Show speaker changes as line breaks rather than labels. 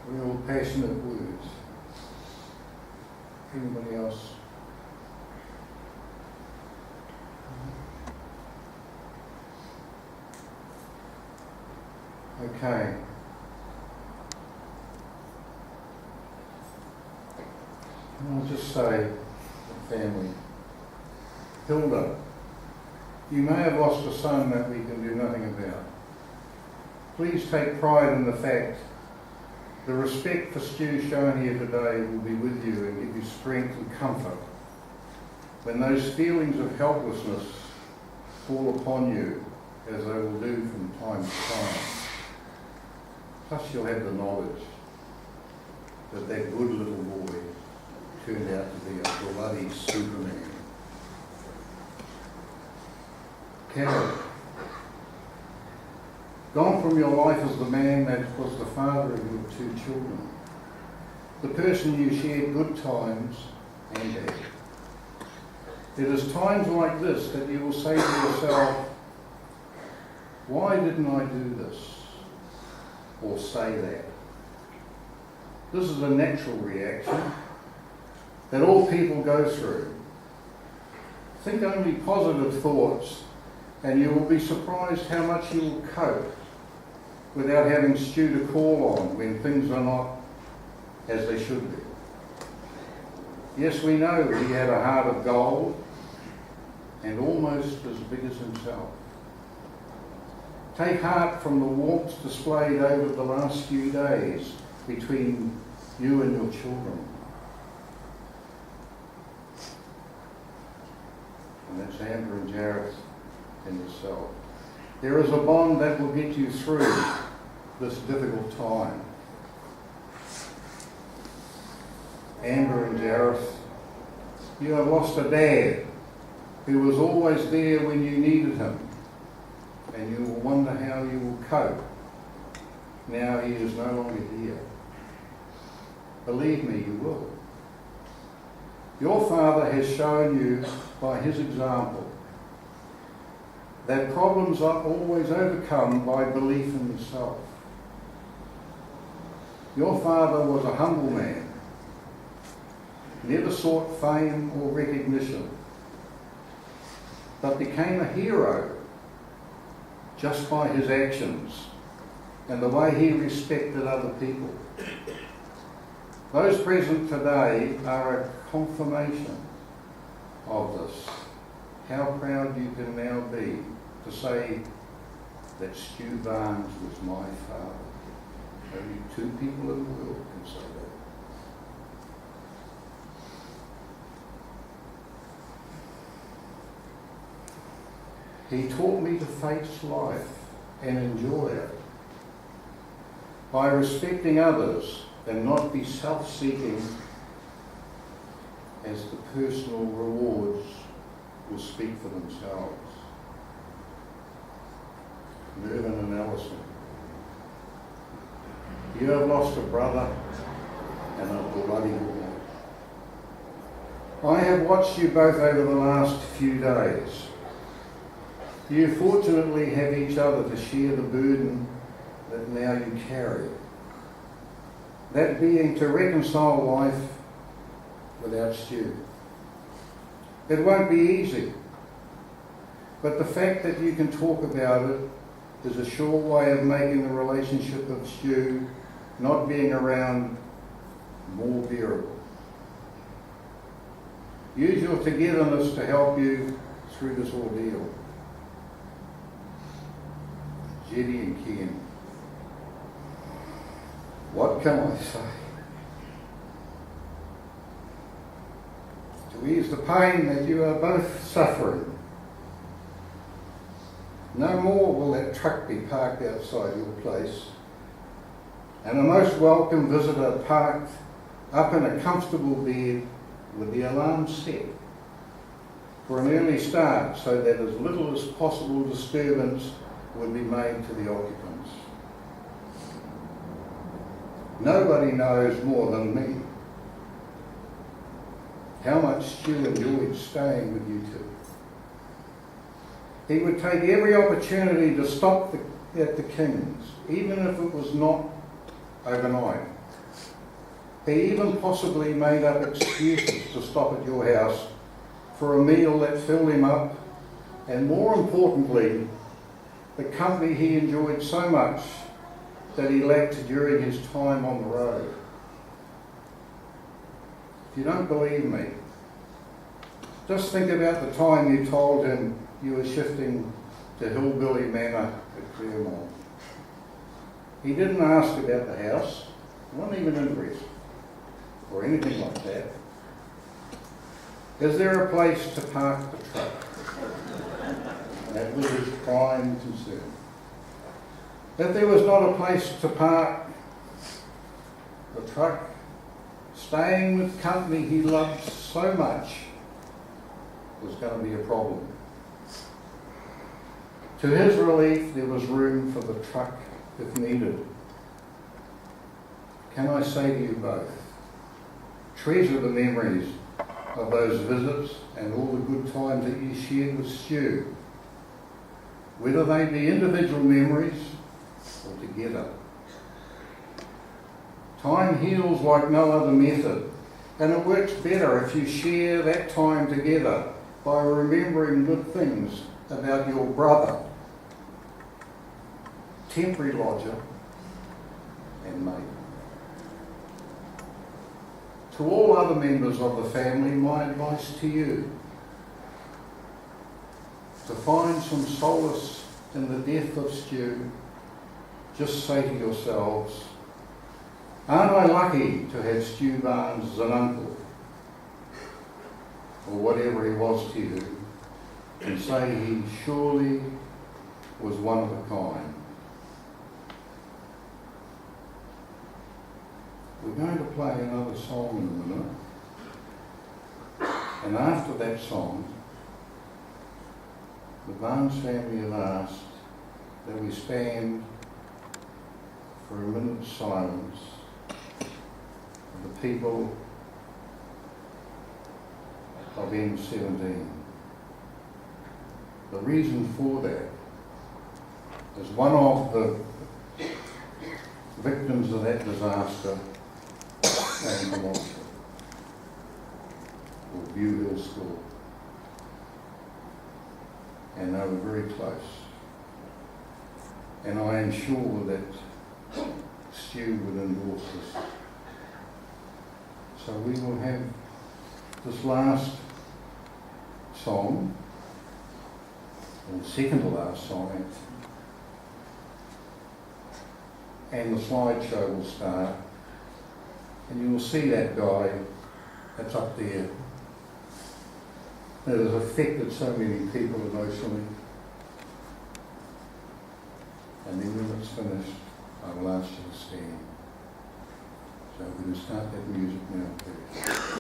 real passionate words. Anybody else? Okay. I'll just say, the family. Hilda, you may have lost a son that we can do nothing about. Please take pride in the fact the respect for Stu shown here today will be with you and give you strength and comfort when those feelings of helplessness fall upon you, as they will do from time to time. Plus you'll have the knowledge that that good little boy turned out to be a bloody Superman. Carol, gone from your life as the man that was the father of your 2 children, the person you shared good times and bad. It is times like this that you will say to yourself, why didn't I do this? Or say that? This is a natural reaction that all people go through. Think only positive thoughts and you will be surprised how much you will cope without having Stu to call on when things are not as they should be. Yes, we know he had a heart of gold and almost as big as himself. Take heart from the warmth displayed over the last few days between you and your children. And that's Amber and Jareth and yourself. There is a bond that will get you through this difficult time. Amber and Jareth, you have lost a dad who was always there when you needed him, and you will wonder how you will cope now he is no longer here. Believe me, you will. Your father has shown you by his example that problems are always overcome by belief in yourself. Your father was a humble man, never sought fame or recognition, but became a hero just by his actions and the way he respected other people. Those present today are a confirmation of this. How proud you can now be to say that Stu Barnes was my father. Only 2 people in the world can say that. He taught me to face life and enjoy it by respecting others and not be self-seeking, as the personal rewards will speak for themselves. Mervyn and Alison, you have lost a brother and a bloody woman. I have watched you both over the last few days. You fortunately have each other to share the burden that now you carry. That being to reconcile life without Stu. It won't be easy, but the fact that you can talk about it is a sure way of making the relationship of Stu not being around more bearable. Use your togetherness to help you through this ordeal. Jetty and Ken, what can I say? To ease the pain that you are both suffering. No more will that truck be parked outside your place, and a most welcome visitor parked up in a comfortable bed with the alarm set for an early start so that as little as possible disturbance would be made to the occupants. Nobody knows more than me how much Stu enjoyed staying with you two. He would take every opportunity to stop at the King's, even if it was not overnight. He even possibly made up excuses to stop at your house for a meal that filled him up, and more importantly, the company he enjoyed so much that he lacked during his time on the road. If you don't believe me, just think about the time you told him you were shifting to Hillbilly Manor at Claremont. He didn't ask about the house, wasn't even interested, or anything like that. Is there a place to park the truck? That was his prime concern. If there was not a place to park the truck, staying with company he loved so much was going to be a problem. To his relief, there was room for the truck if needed. Can I say to you both, treasure the memories of those visits and all the good times that you shared with Stu, whether they be individual memories or together. Time heals like no other method, and it works better if you share that time together by remembering good things about your brother, temporary lodger, and mate. To all other members of the family, my advice to you: to find some solace in the death of Stu, just say to yourselves, aren't I lucky to have Stu Barnes as an uncle, or whatever he was to you, and say he surely was one of a kind. We're going to play another song in a minute, and after that song, the Barnes family have asked that we stand for a minute's silence for the people of M17. The reason for that is one of the victims of that disaster came from Auckland, or View Hill School, and they were very close. And I am sure that Stu would endorse this. So we will have this last song, or second to last song actually, and the slideshow will start, and you will see that guy that's up there that has affected so many people emotionally. And then when it's finished, I will ask you to stand. So we're going to start that music now, please.